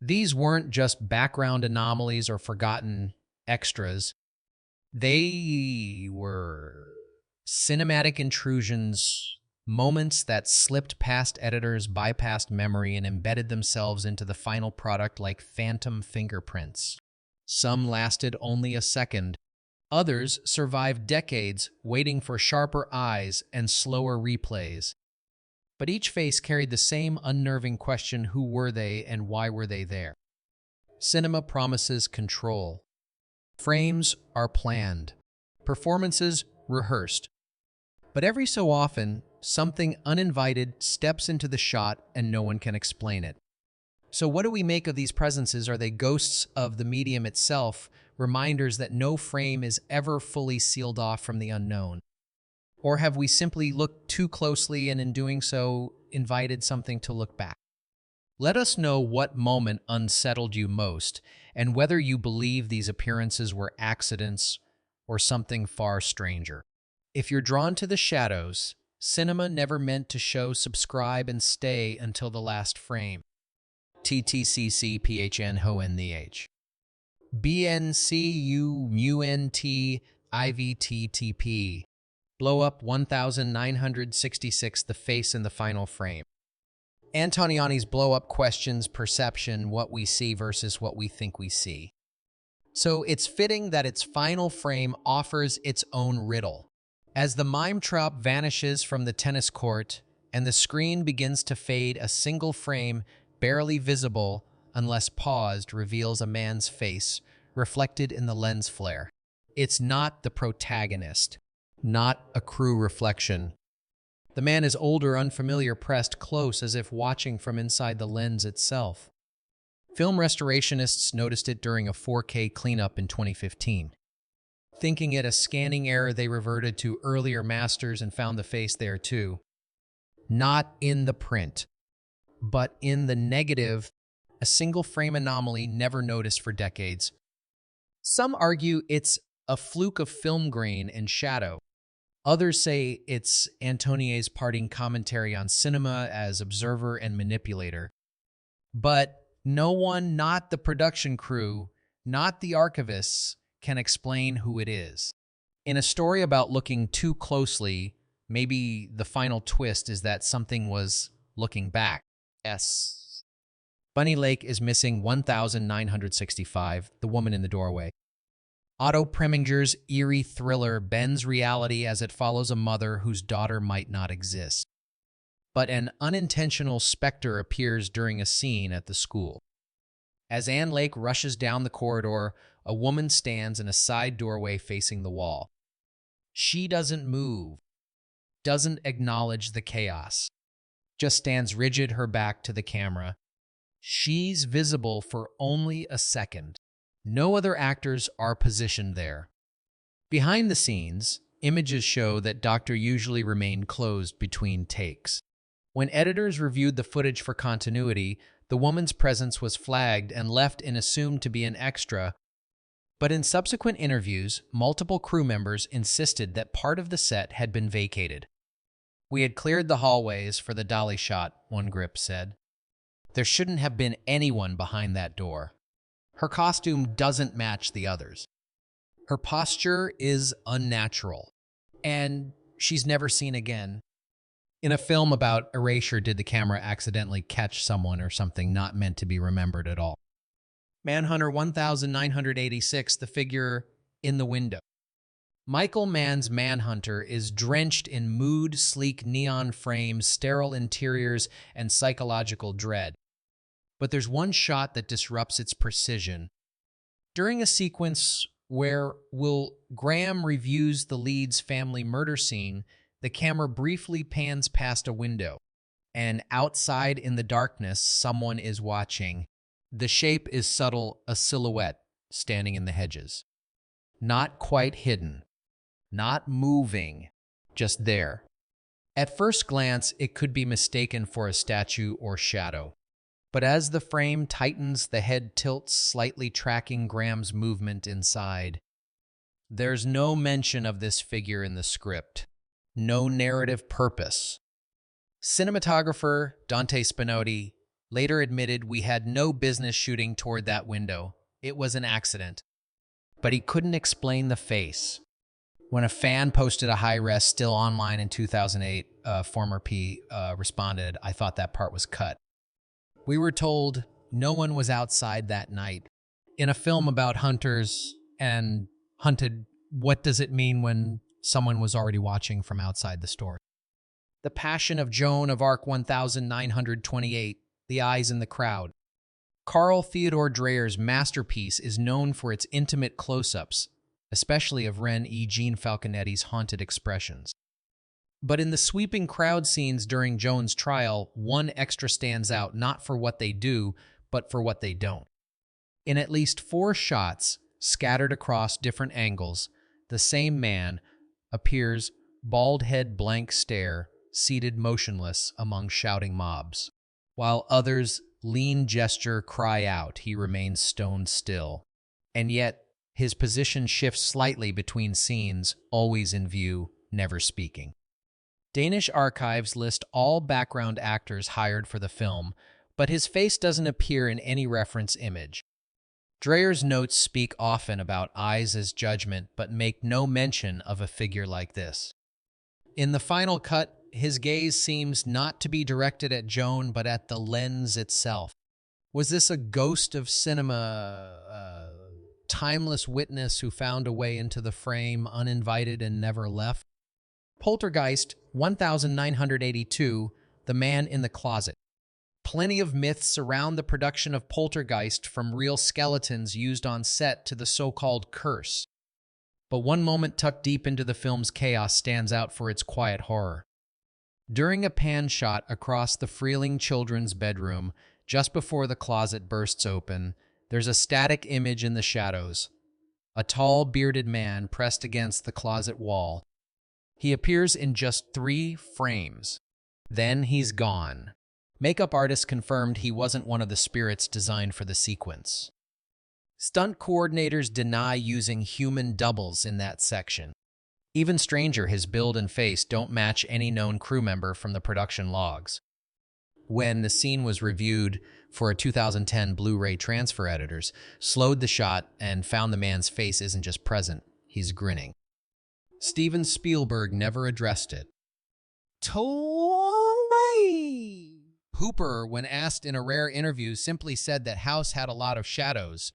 These weren't just background anomalies or forgotten extras. They were cinematic intrusions, moments that slipped past editors, bypassed memory, and embedded themselves into the final product like phantom fingerprints. Some lasted only a second. Others survived decades, waiting for sharper eyes and slower replays. But each face carried the same unnerving question: who were they and why were they there? Cinema promises control. Frames are planned. Performances rehearsed. But every so often, something uninvited steps into the shot and no one can explain it. So what do we make of these presences? Are they ghosts of the medium itself, reminders that no frame is ever fully sealed off from the unknown? Or have we simply looked too closely and in doing so invited something to look back? Let us know what moment unsettled you most and whether you believe these appearances were accidents or something far stranger. If you're drawn to the shadows, cinema never meant to show, subscribe, and stay until the last frame. TTCCPHN HONTH BNCUMUNTIVTTP Blow Up 1966 The Face in the Final Frame. Antonioni's blow-up questions perception, what we see versus what we think we see. So it's fitting that its final frame offers its own riddle. As the mime trop vanishes from the tennis court and the screen begins to fade, a single frame, barely visible unless paused, reveals a man's face reflected in the lens flare. It's not the protagonist, not a crew reflection. The man is older, unfamiliar, pressed close as if watching from inside the lens itself. Film restorationists noticed it during a 4K cleanup in 2015. Thinking it a scanning error, they reverted to earlier masters and found the face there too. Not in the print, but in the negative, a single frame anomaly never noticed for decades. Some argue it's a fluke of film grain and shadow. Others say it's Antonier's parting commentary on cinema as observer and manipulator. But no one, not the production crew, not the archivists, can explain who it is. In a story about looking too closely, maybe the final twist is that something was looking back. S. Bunny Lake is missing 1965, The Woman in the Doorway. Otto Preminger's eerie thriller bends reality as it follows a mother whose daughter might not exist. But an unintentional specter appears during a scene at the school. As Anne Lake rushes down the corridor, a woman stands in a side doorway facing the wall. She doesn't move, doesn't acknowledge the chaos, just stands rigid, her back to the camera. She's visible for only a second. No other actors are positioned there. Behind the scenes, images show that Doctor usually remained closed between takes. When editors reviewed the footage for continuity, the woman's presence was flagged and left in assumed to be an extra. But in subsequent interviews, multiple crew members insisted that part of the set had been vacated. "We had cleared the hallways for the dolly shot," one grip said. "There shouldn't have been anyone behind that door. Her costume doesn't match the others. Her posture is unnatural. And she's never seen again." In a film about erasure, did the camera accidentally catch someone or something not meant to be remembered at all? Manhunter 1986, The Figure in the Window. Michael Mann's Manhunter is drenched in mood, sleek neon frames, sterile interiors, and psychological dread. But there's one shot that disrupts its precision. During a sequence where Will Graham reviews the lead's family murder scene, the camera briefly pans past a window, and outside in the darkness, someone is watching. The shape is subtle, a silhouette standing in the hedges. Not quite hidden, not moving, just there. At first glance, it could be mistaken for a statue or shadow. But as the frame tightens, the head tilts, slightly tracking Graham's movement inside. There's no mention of this figure in the script. No narrative purpose. Cinematographer Dante Spinotti later admitted we had no business shooting toward that window. It was an accident. But he couldn't explain the face. When a fan posted a high-res still online in 2008, former P responded, "I thought that part was cut." We were told no one was outside that night. In a film about hunters and hunted, what does it mean when someone was already watching from outside the store? The Passion of Joan of Arc 1928, The Eyes in the Crowd. Carl Theodor Dreyer's masterpiece is known for its intimate close-ups, especially of René Jean Falconetti's haunted expressions. But in the sweeping crowd scenes during Joan's trial, one extra stands out not for what they do, but for what they don't. In at least 4 shots, scattered across different angles, the same man appears, bald head blank stare, seated motionless among shouting mobs. While others lean gesture cry out, he remains stone still. And yet, his position shifts slightly between scenes, always in view, never speaking. Danish archives list all background actors hired for the film, but his face doesn't appear in any reference image. Dreyer's notes speak often about eyes as judgment, but make no mention of a figure like this. In the final cut, his gaze seems not to be directed at Joan, but at the lens itself. Was this a ghost of cinema, timeless witness who found a way into the frame uninvited and never left? Poltergeist 1982, The Man in the Closet. Plenty of myths surround the production of Poltergeist, from real skeletons used on set to the so-called curse. But one moment tucked deep into the film's chaos stands out for its quiet horror. During a pan shot across the Freeling children's bedroom, just before the closet bursts open, there's a static image in the shadows. A tall, bearded man pressed against the closet wall. He appears in just 3 frames. Then he's gone. Makeup artists confirmed he wasn't one of the spirits designed for the sequence. Stunt coordinators deny using human doubles in that section. Even stranger, his build and face don't match any known crew member from the production logs. When the scene was reviewed for a 2010 Blu-ray transfer, editors slowed the shot and found the man's face isn't just present, he's grinning. Steven Spielberg never addressed it. Hooper, when asked in a rare interview, simply said that House had a lot of shadows.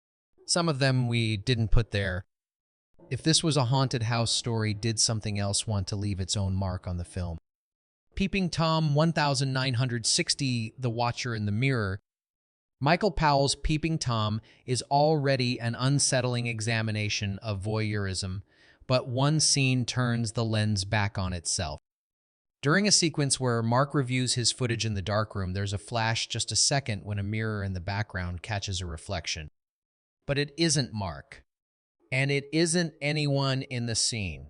Some of them we didn't put there. If this was a haunted house story, did something else want to leave its own mark on the film? Peeping Tom 1960, The Watcher in the Mirror. Michael Powell's Peeping Tom is already an unsettling examination of voyeurism, but one scene turns the lens back on itself. During a sequence where Mark reviews his footage in the darkroom, there's a flash just a second when a mirror in the background catches a reflection. But it isn't Mark. And it isn't anyone in the scene.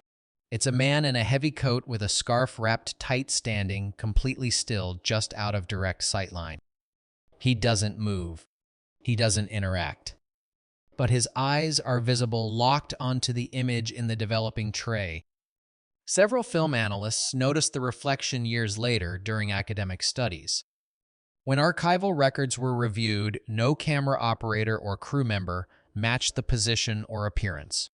It's a man in a heavy coat with a scarf wrapped tight, standing completely still just out of direct sightline. He doesn't move. He doesn't interact. But his eyes are visible, locked onto the image in the developing tray. Several film analysts noticed the reflection years later during academic studies. When archival records were reviewed, no camera operator or crew member matched the position or appearance.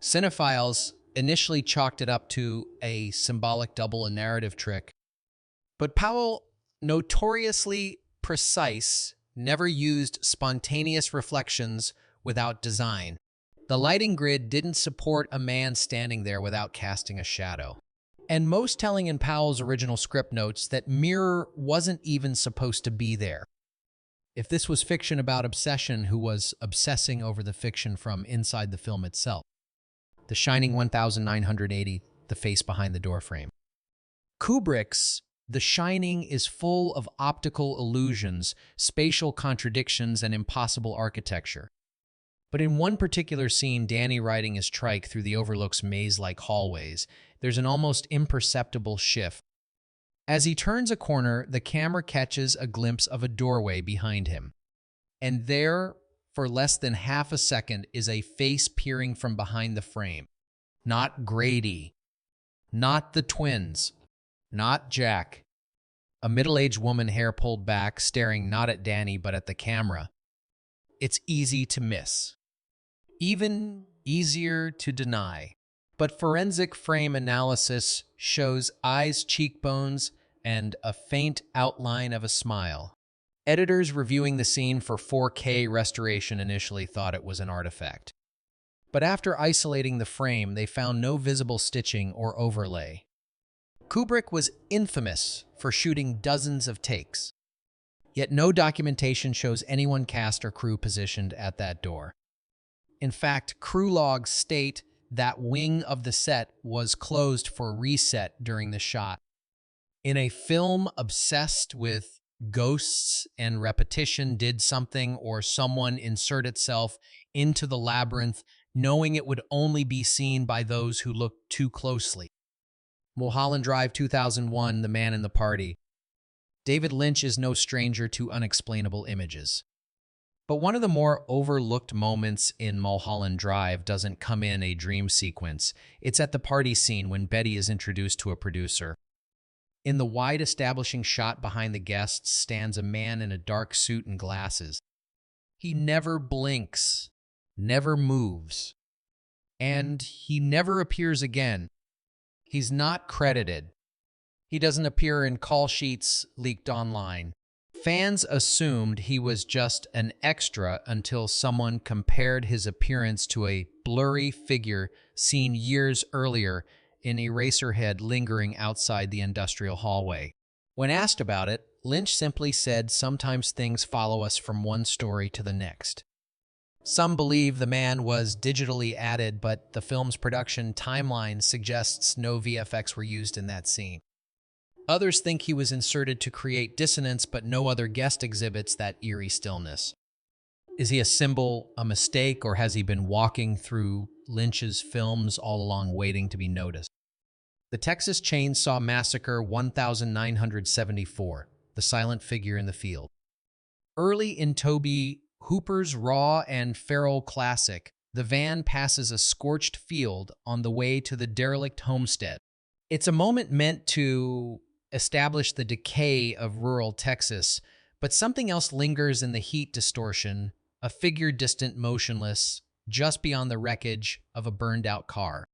Cinephiles initially chalked it up to a symbolic double, a narrative trick. But Powell, notoriously precise, never used spontaneous reflections without design. The lighting grid didn't support a man standing there without casting a shadow. And most telling, in Powell's original script notes that mirror wasn't even supposed to be there. If this was fiction about obsession, who was obsessing over the fiction from inside the film itself? The Shining 1980, The Face Behind the Doorframe. Kubrick's The Shining is full of optical illusions, spatial contradictions, and impossible architecture. But in one particular scene, Danny riding his trike through the Overlook's maze-like hallways, there's an almost imperceptible shift. As he turns a corner, the camera catches a glimpse of a doorway behind him. And there, for less than half a second, is a face peering from behind the frame. Not Grady. Not the twins. Not Jack. A middle-aged woman, hair pulled back, staring not at Danny but at the camera. It's easy to miss. Even easier to deny. But forensic frame analysis shows eyes, cheekbones, and a faint outline of a smile. Editors reviewing the scene for 4K restoration initially thought it was an artifact. But after isolating the frame, they found no visible stitching or overlay. Kubrick was infamous for shooting dozens of takes, yet no documentation shows anyone cast or crew positioned at that door. In fact, crew logs state that wing of the set was closed for reset during the shot. In a film obsessed with ghosts and repetition, did something or someone insert itself into the labyrinth, knowing it would only be seen by those who looked too closely? Mulholland Drive, 2001, The Man in the Party. David Lynch is no stranger to unexplainable images. But one of the more overlooked moments in Mulholland Drive doesn't come in a dream sequence. It's at the party scene when Betty is introduced to a producer. In the wide establishing shot behind the guests stands a man in a dark suit and glasses. He never blinks, never moves, and he never appears again. He's not credited. He doesn't appear in call sheets leaked online. Fans assumed he was just an extra until someone compared his appearance to a blurry figure seen years earlier in Eraserhead lingering outside the industrial hallway. When asked about it, Lynch simply said, "Sometimes things follow us from one story to the next." Some believe the man was digitally added, but the film's production timeline suggests no VFX were used in that scene. Others think he was inserted to create dissonance, but no other guest exhibits that eerie stillness. Is he a symbol, a mistake, or has he been walking through Lynch's films all along waiting to be noticed? The Texas Chainsaw Massacre 1974, The Silent Figure in the Field. Early in Tobe Hooper's raw and feral classic, the van passes a scorched field on the way to the derelict homestead. It's a moment meant to establish the decay of rural Texas, but something else lingers in the heat distortion, a figure distant, motionless, just beyond the wreckage of a burned-out car.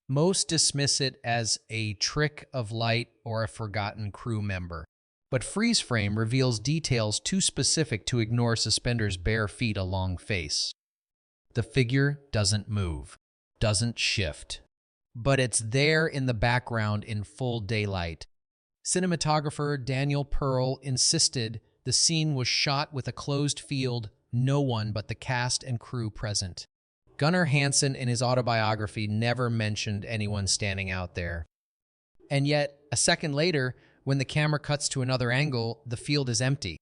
Most dismiss it as a trick of light or a forgotten crew member, but freeze frame reveals details too specific to ignore Suspender's bare feet, a long face. The figure doesn't move, doesn't shift, but it's there in the background in full daylight. Cinematographer Daniel Pearl insisted the scene was shot with a closed field, no one but the cast and crew present. Gunnar Hansen, in his autobiography, never mentioned anyone standing out there. And yet, a second later, when the camera cuts to another angle, the field is empty.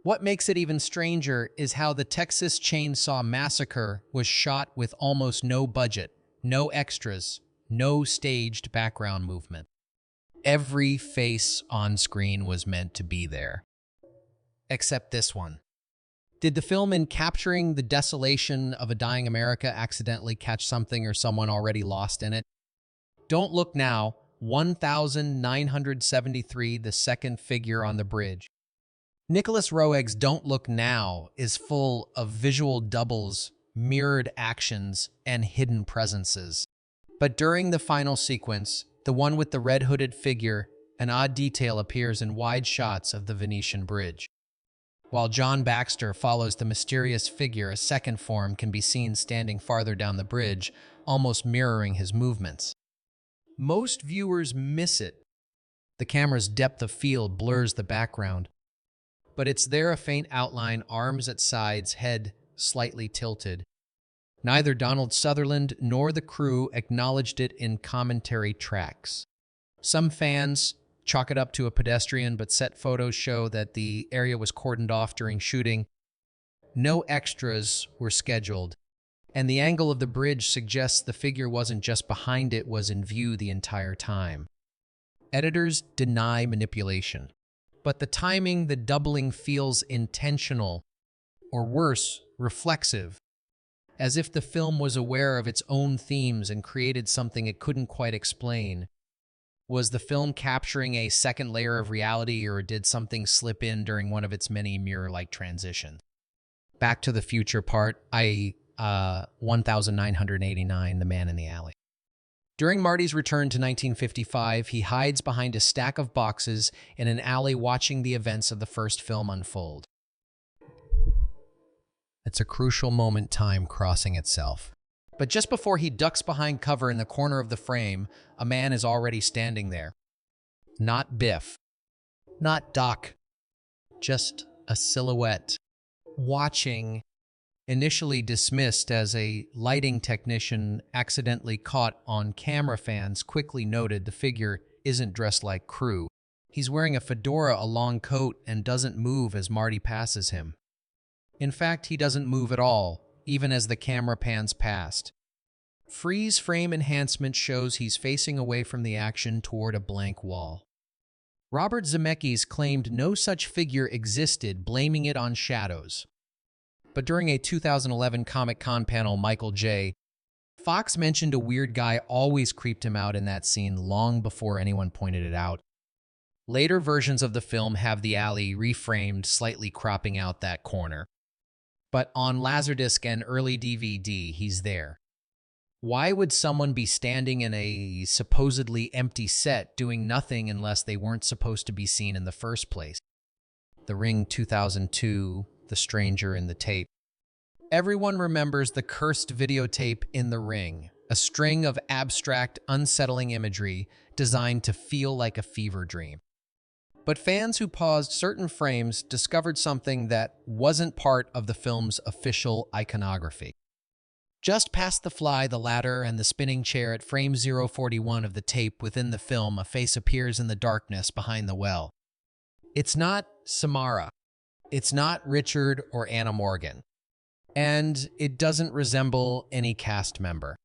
What makes it even stranger is how the Texas Chainsaw Massacre was shot with almost no budget, no extras, no staged background movement. Every face on screen was meant to be there. Except this one. Did the film, in capturing the desolation of a dying America, accidentally catch something or someone already lost in it? Don't Look Now, 1973, The Second Figure on the Bridge. Nicholas Roeg's Don't Look Now is full of visual doubles, mirrored actions, and hidden presences. But during the final sequence, the one with the red hooded figure, an odd detail appears in wide shots of the Venetian Bridge. While John Baxter follows the mysterious figure, a second form can be seen standing farther down the bridge, almost mirroring his movements. Most viewers miss it. The camera's depth of field blurs the background. But it's there, a faint outline, arms at sides, head slightly tilted. Neither Donald Sutherland nor the crew acknowledged it in commentary tracks. Some fans chalk it up to a pedestrian, but set photos show that the area was cordoned off during shooting. No extras were scheduled, and the angle of the bridge suggests the figure wasn't just behind it, was in view the entire time. Editors deny manipulation, but the timing, the doubling, feels intentional, or worse, reflexive, as if the film was aware of its own themes and created something it couldn't quite explain. Was the film capturing a second layer of reality, or did something slip in during one of its many mirror-like transitions? Back to the Future part, 1989, The Man in the Alley. During Marty's return to 1955, he hides behind a stack of boxes in an alley watching the events of the first film unfold. It's a crucial moment, time crossing itself. But just before he ducks behind cover in the corner of the frame, a man is already standing there. Not Biff. Not Doc. Just a silhouette. Watching, initially dismissed as a lighting technician accidentally caught on camera, fans quickly noted the figure isn't dressed like crew. He's wearing a fedora, a long coat, and doesn't move as Marty passes him. In fact, he doesn't move at all, even as the camera pans past. Freeze frame enhancement shows he's facing away from the action toward a blank wall. Robert Zemeckis claimed no such figure existed, blaming it on shadows. But during a 2011 Comic-Con panel, Michael J. Fox mentioned a weird guy always creeped him out in that scene long before anyone pointed it out. Later versions of the film have the alley reframed, slightly cropping out that corner. But on Laserdisc and early DVD, he's there. Why would someone be standing in a supposedly empty set doing nothing unless they weren't supposed to be seen in the first place? The Ring 2002, The Stranger in the Tape. Everyone remembers the cursed videotape in The Ring, a string of abstract, unsettling imagery designed to feel like a fever dream. But fans who paused certain frames discovered something that wasn't part of the film's official iconography. Just past the fly, the ladder, and the spinning chair at frame 041 of the tape within the film, a face appears in the darkness behind the well. It's not Samara. It's not Richard or Anna Morgan. And it doesn't resemble any cast member.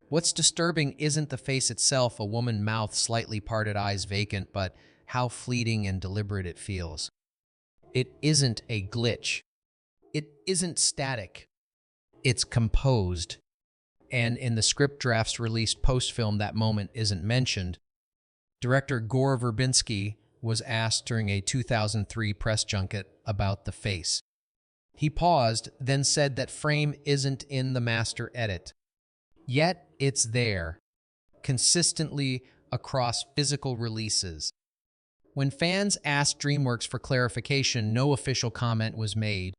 What's disturbing isn't the face itself, a woman mouth, slightly parted, eyes vacant, but how fleeting and deliberate it feels. It isn't a glitch. It isn't static. It's composed. And in the script drafts released post-film, that moment isn't mentioned. Director Gore Verbinski was asked during a 2003 press junket about the face. He paused, then said that frame isn't in the master edit. Yet it's there, consistently across physical releases. When fans asked DreamWorks for clarification, no official comment was made.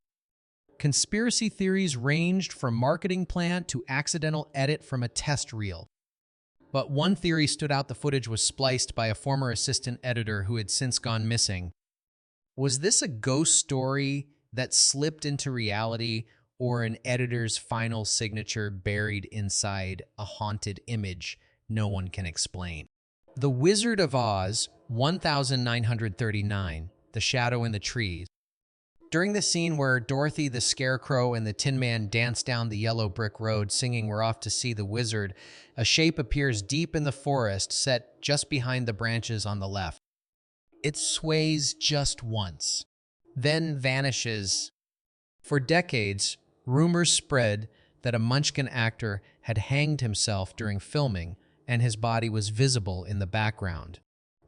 Conspiracy theories ranged from marketing plan to accidental edit from a test reel. But one theory stood out: the footage was spliced by a former assistant editor who had since gone missing. Was this a ghost story that slipped into reality, or an editor's final signature buried inside a haunted image no one can explain? The Wizard of Oz, 1939, The Shadow in the Trees. During the scene where Dorothy the Scarecrow and the Tin Man dance down the yellow brick road singing "We're Off to See the Wizard," a shape appears deep in the forest, set just behind the branches on the left. It sways just once, then vanishes. For decades, rumors spread that a Munchkin actor had hanged himself during filming, and his body was visible in the background.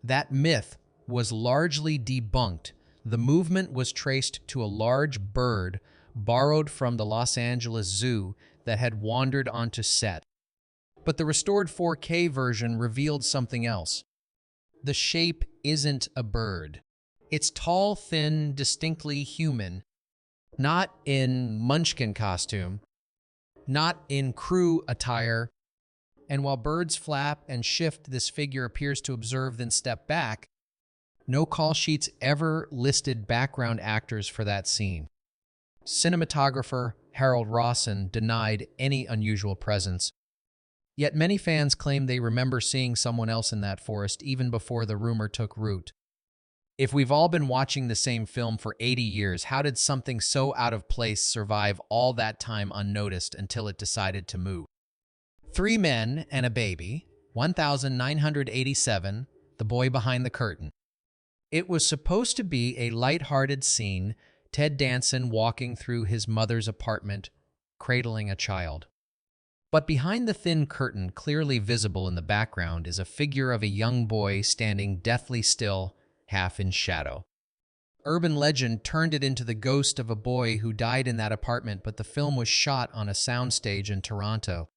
That myth was largely debunked. The movement was traced to a large bird borrowed from the Los Angeles Zoo that had wandered onto set. But the restored 4K version revealed something else. The shape isn't a bird. It's tall, thin, distinctly human, not in Munchkin costume, not in crew attire. And while birds flap and shift, this figure appears to observe, then step back. No call sheets ever listed background actors for that scene. Cinematographer Harold Rawson denied any unusual presence. Yet many fans claim they remember seeing someone else in that forest even before the rumor took root. If we've all been watching the same film for 80 years, how did something so out of place survive all that time unnoticed until it decided to move? 3 Men and a Baby, 1987, The Boy Behind the Curtain. It was supposed to be a light-hearted scene, Ted Danson walking through his mother's apartment, cradling a child. But behind the thin curtain, clearly visible in the background, is a figure of a young boy standing deathly still, half in shadow. Urban legend turned it into the ghost of a boy who died in that apartment, but the film was shot on a soundstage in Toronto.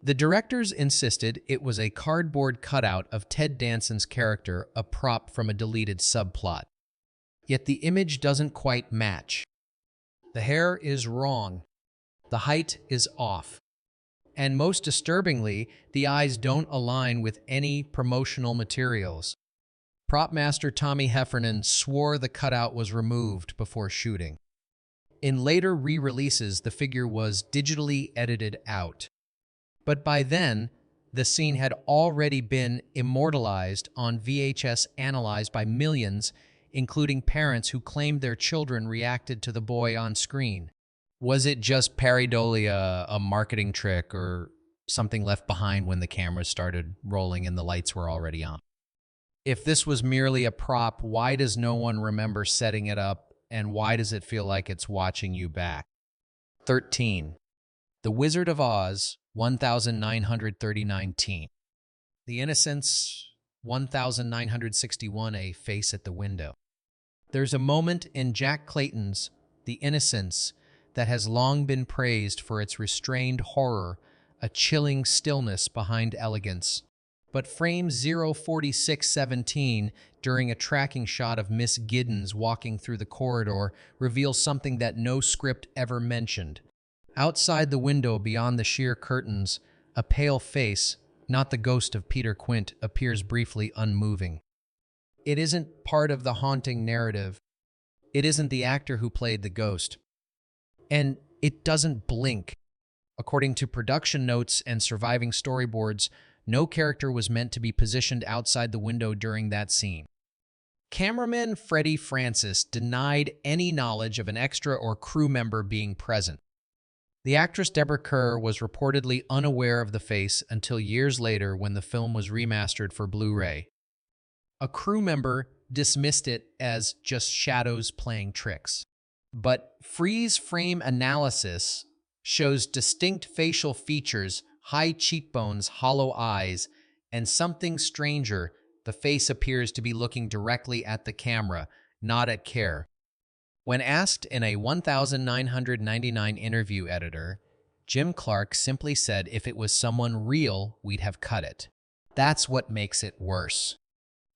The directors insisted it was a cardboard cutout of Ted Danson's character, a prop from a deleted subplot. Yet the image doesn't quite match. The hair is wrong. The height is off. And most disturbingly, the eyes don't align with any promotional materials. Prop master Tommy Heffernan swore the cutout was removed before shooting. In later re-releases, the figure was digitally edited out. But by then, the scene had already been immortalized on VHS, analyzed by millions, including parents who claimed their children reacted to the boy on screen. Was it just pareidolia, a marketing trick, or something left behind when the cameras started rolling and the lights were already on? If this was merely a prop, why does no one remember setting it up, and why does it feel like it's watching you back? 13. The Wizard of Oz, 1939. The Innocents, 1961, A Face at the Window. There's a moment in Jack Clayton's The Innocents that has long been praised for its restrained horror, a chilling stillness behind elegance. But frame 04617, during a tracking shot of Miss Giddens walking through the corridor, reveals something that no script ever mentioned. Outside the window, beyond the sheer curtains, a pale face, not the ghost of Peter Quint, appears briefly, unmoving. It isn't part of the haunting narrative. It isn't the actor who played the ghost. And it doesn't blink. According to production notes and surviving storyboards, no character was meant to be positioned outside the window during that scene. Cameraman Freddie Francis denied any knowledge of an extra or crew member being present. The actress Deborah Kerr was reportedly unaware of the face until years later when the film was remastered for Blu-ray. A crew member dismissed it as just shadows playing tricks. But freeze frame analysis shows distinct facial features, high cheekbones, hollow eyes, and something stranger. The face appears to be looking directly at the camera, not at Kerr. When asked in a 1999 interview, editor Jim Clark simply said, "If it was someone real, we'd have cut it." That's what makes it worse.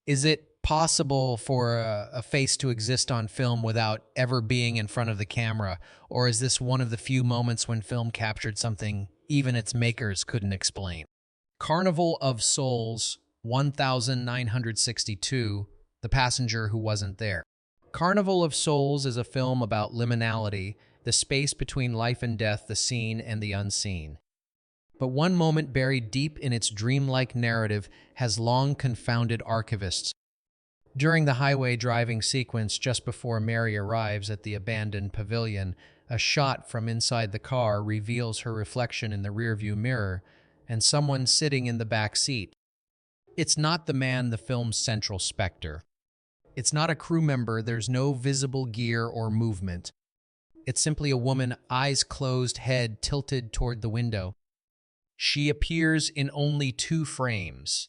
Is it possible for a face to exist on film without ever being in front of the camera? Or is this one of the few moments when film captured something even its makers couldn't explain? Carnival of Souls, 1962, The Passenger Who Wasn't There. Carnival of Souls is a film about liminality, the space between life and death, the seen and the unseen. But one moment buried deep in its dreamlike narrative has long confounded archivists. During the highway driving sequence just before Mary arrives at the abandoned pavilion, a shot from inside the car reveals her reflection in the rearview mirror and someone sitting in the back seat. It's not the man, the film's central specter. It's not a crew member, there's no visible gear or movement. It's simply a woman, eyes closed, head tilted toward the window. She appears in only 2 frames.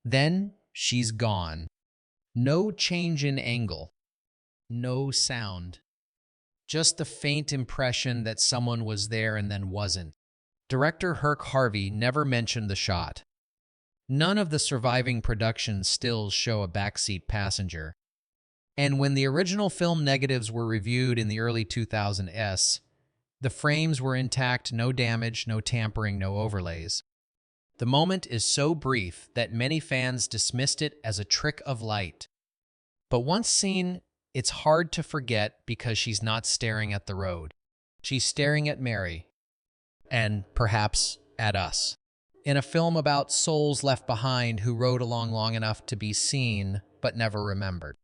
Then she's gone. No change in angle. No sound. Just the faint impression that someone was there and then wasn't. Director Herc Harvey never mentioned the shot. None of the surviving production stills show a backseat passenger. And when the original film negatives were reviewed in the early 2000s, the frames were intact, no damage, no tampering, no overlays. The moment is so brief that many fans dismissed it as a trick of light. But once seen, it's hard to forget because she's not staring at the road. She's staring at Mary, and perhaps at us. In a film about souls left behind who rode along long enough to be seen but never remembered.